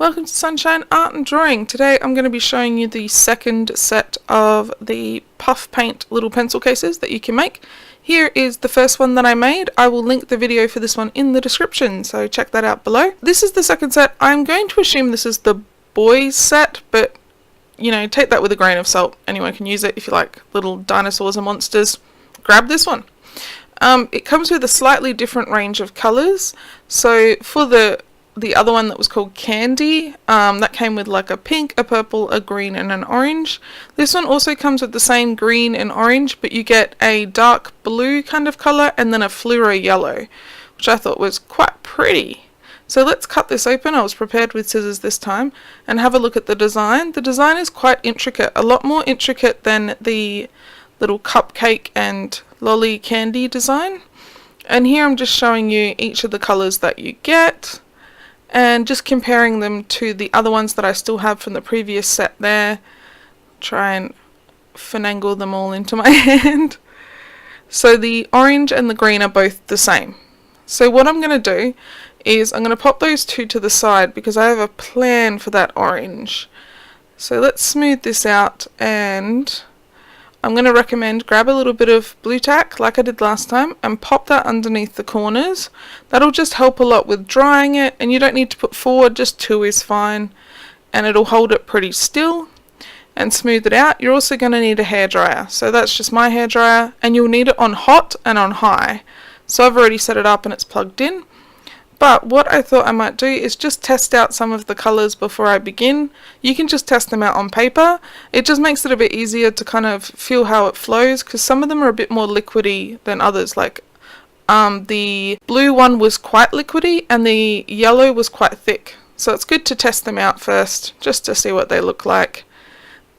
Welcome to Sunshine Art and Drawing. Today I'm going to be showing you the second set of the puff paint little pencil cases that you can make. Here is the first one that I made. I will link the video for this one in the description, so check that out below. This is the second set. I'm going to assume this is the boys set, but you know, take that with a grain of salt. Anyone can use it. If you like little dinosaurs and monsters, grab this one. It comes with a slightly different range of colours. So for the other one that was called Candy, that came with like a pink, a purple, a green and an orange. This one also comes with the same green and orange, but you get a dark blue kind of colour and then a fluoro yellow, which I thought was quite pretty. So let's cut this open. I was prepared with scissors this time, and have a look at the design. The design is quite intricate, a lot more intricate than the little cupcake and lolly candy design. And here I'm just showing you each of the colours that you get, and just comparing them to the other ones that I still have from the previous set there. Try and finagle them all into my hand. So the orange and the green are both the same. So what I'm going to do is I'm going to pop those two to the side because I have a plan for that orange. So let's smooth this out, and I'm going to recommend grab a little bit of blue tack like I did last time and pop that underneath the corners. That'll just help a lot with drying it, and you don't need to put forward, just two is fine, and it'll hold it pretty still and smooth it out. You're also going to need a hairdryer, so that's just my hairdryer, and you'll need it on hot and on high. So I've already set it up and it's plugged in. But what I thought I might do is just test out some of the colours before I begin. You can just test them out on paper. It just makes it a bit easier to kind of feel how it flows, because some of them are a bit more liquidy than others. Like the blue one was quite liquidy and the yellow was quite thick. So it's good to test them out first just to see what they look like.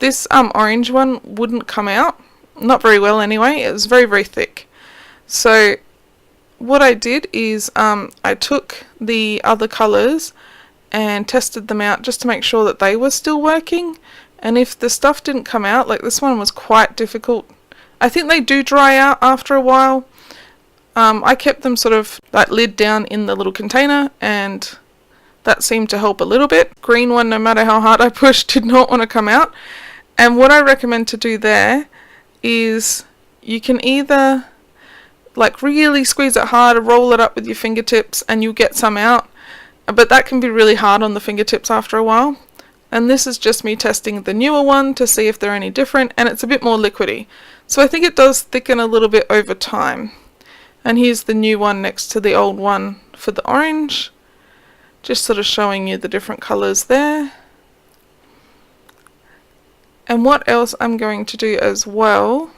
This orange one wouldn't come out, not very well anyway. It was very, very thick. So what I did is I took the other colours and tested them out just to make sure that they were still working, and if the stuff didn't come out, like this one was quite difficult. I think they do dry out after a while. I kept them sort of like lid down in the little container, and that seemed to help a little bit. Green one, no matter how hard I pushed, did not want to come out. And what I recommend to do there is you can either like really squeeze it hard, roll it up with your fingertips, and you'll get some out, but that can be really hard on the fingertips after a while. And this is just me testing the newer one to see if they're any different, and it's a bit more liquidy, so I think it does thicken a little bit over time. And here's the new one next to the old one for the orange, just sort of showing you the different colours there. And what else I'm going to do as well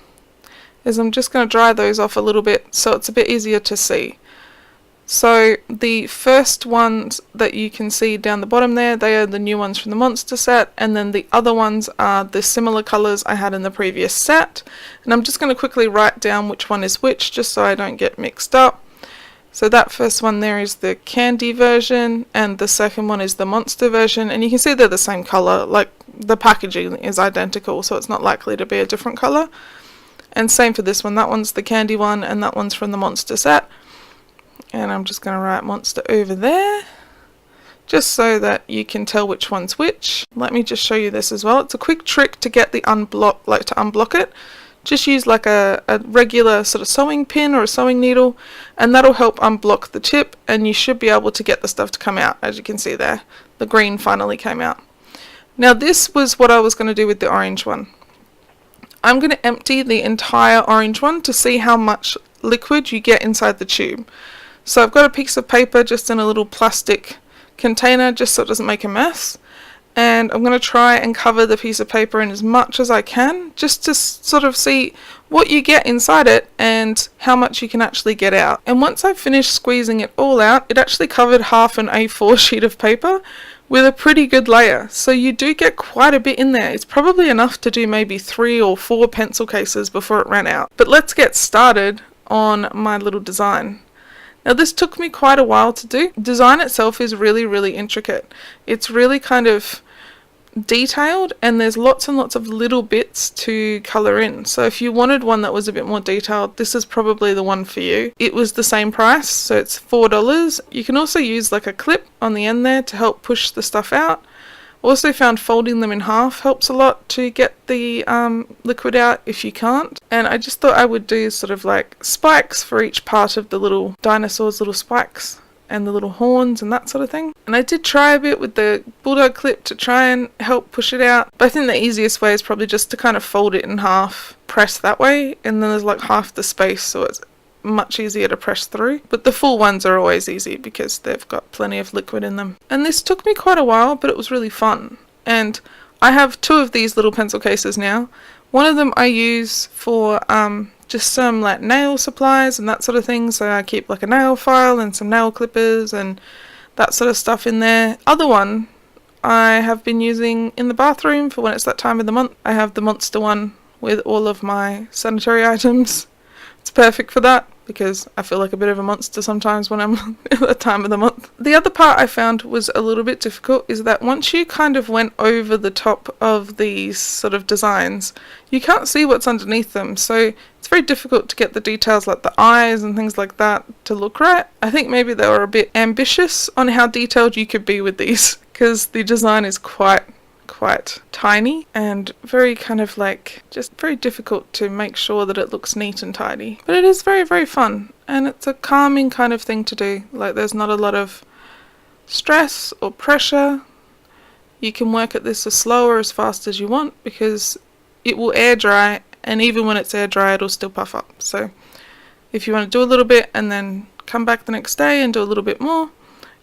is I'm just going to dry those off a little bit so it's a bit easier to see. So the first ones that you can see down the bottom there, they are the new ones from the monster set, and then the other ones are the similar colours I had in the previous set. And I'm just going to quickly write down which one is which just so I don't get mixed up. So that first one there is the candy version, and the second one is the monster version, and you can see they're the same colour, like the packaging is identical, so it's not likely to be a different colour. And same for this one, that one's the candy one and that one's from the monster set. And I'm just going to write monster over there, just so that you can tell which one's which. Let me just show you this as well. It's a quick trick to get the unblock, like to unblock it. Just use like a regular sort of sewing pin or a sewing needle, and that'll help unblock the tip, and you should be able to get the stuff to come out. As you can see there, the green finally came out. Now this was what I was going to do with the orange one. I'm going to empty the entire orange one to see how much liquid you get inside the tube. So I've got a piece of paper just in a little plastic container just so it doesn't make a mess. And I'm going to try and cover the piece of paper in as much as I can just to sort of see what you get inside it and how much you can actually get out. And once I've finished squeezing it all out, it actually covered half an A4 sheet of paper with a pretty good layer, so you do get quite a bit in there. It's probably enough to do maybe 3 or 4 pencil cases before it ran out. But let's get started on my little design. Now this took me quite a while to do. Design itself is really, really intricate. It's really kind of detailed, and there's lots and lots of little bits to colour in. So if you wanted one that was a bit more detailed, this is probably the one for you. It was the same price, so it's $4. You can also use like a clip on the end there to help push the stuff out. Also found folding them in half helps a lot to get the liquid out if you can't. And I just thought I would do sort of like spikes for each part of the little dinosaurs, little spikes, and the little horns and that sort of thing. And I did try a bit with the bulldog clip to try and help push it out, but I think the easiest way is probably just to kind of fold it in half, press that way, and then there's like half the space, so it's much easier to press through. But the full ones are always easy because they've got plenty of liquid in them. And this took me quite a while, but it was really fun. And I have 2 of these little pencil cases now. One of them I use for just some like nail supplies and that sort of thing, so I keep like a nail file and some nail clippers and that sort of stuff in there. Other one I have been using in the bathroom for when it's that time of the month. I have the monster one with all of my sanitary items. It's perfect for that because I feel like a bit of a monster sometimes when I'm at that time of the month. The other part I found was a little bit difficult is that once you kind of went over the top of these sort of designs, you can't see what's underneath them, so it's very difficult to get the details like the eyes and things like that to look right. I think maybe they were a bit ambitious on how detailed you could be with these because the design is quite tiny and very kind of like just very difficult to make sure that it looks neat and tidy. But it is very fun, and it's a calming kind of thing to do. Like there's not a lot of stress or pressure. You can work at this as slow or as fast as you want because it will air dry, and even when it's air dry it'll still puff up. So if you want to do a little bit and then come back the next day and do a little bit more,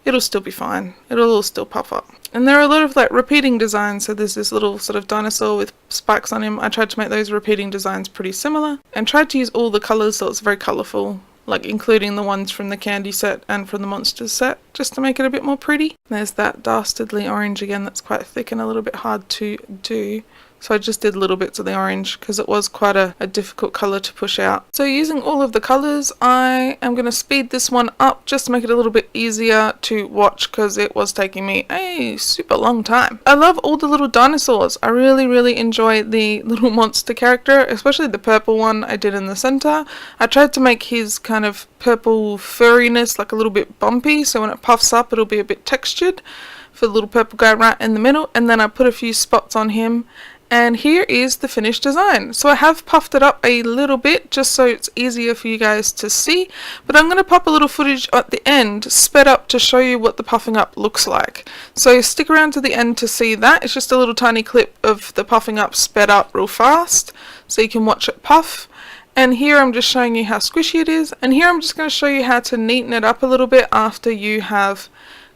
it'll still be fine. It'll all still puff up. And there are a lot of like repeating designs, so there's this little sort of dinosaur with spikes on him. I tried to make those repeating designs pretty similar and tried to use all the colours so it's very colourful, like including the ones from the candy set and from the monsters set, just to make it a bit more pretty. There's that dastardly orange again that's quite thick and a little bit hard to do. So I just did little bits of the orange because it was quite a difficult colour to push out. So using all of the colours, I am going to speed this one up just to make it a little bit easier to watch because it was taking me a super long time. I love all the little dinosaurs. I really enjoy the little monster character, especially the purple one I did in the centre. I tried to make his kind of purple furriness like a little bit bumpy, so when it puffs up it'll be a bit textured for the little purple guy right in the middle, and then I put a few spots on him. And here is the finished design. So I have puffed it up a little bit just so it's easier for you guys to see, but I'm going to pop a little footage at the end sped up to show you what the puffing up looks like. So stick around to the end to see that. It's just a little tiny clip of the puffing up sped up real fast so you can watch it puff. And here I'm just showing you how squishy it is, and here I'm just going to show you how to neaten it up a little bit after you have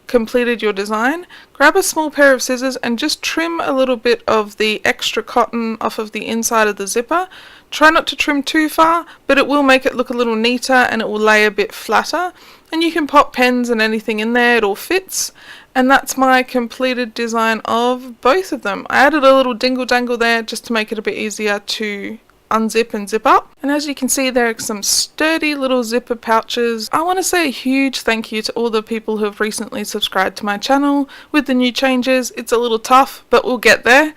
completed your design. Grab a small pair of scissors and just trim a little bit of the extra cotton off of the inside of the zipper. Try not to trim too far, but it will make it look a little neater and it will lay a bit flatter. And you can pop pens and anything in there, it all fits. And that's my completed design of both of them. I added a little dingle dangle there just to make it a bit easier to unzip and zip up. And as you can see, there are some sturdy little zipper pouches. I want to say a huge thank you to all the people who have recently subscribed to my channel. With the new changes, it's a little tough, but we'll get there.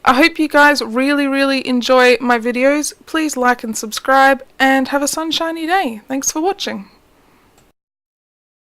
I hope you guys really enjoy my videos. Please like and subscribe and have a sunshiny day. Thanks for watching.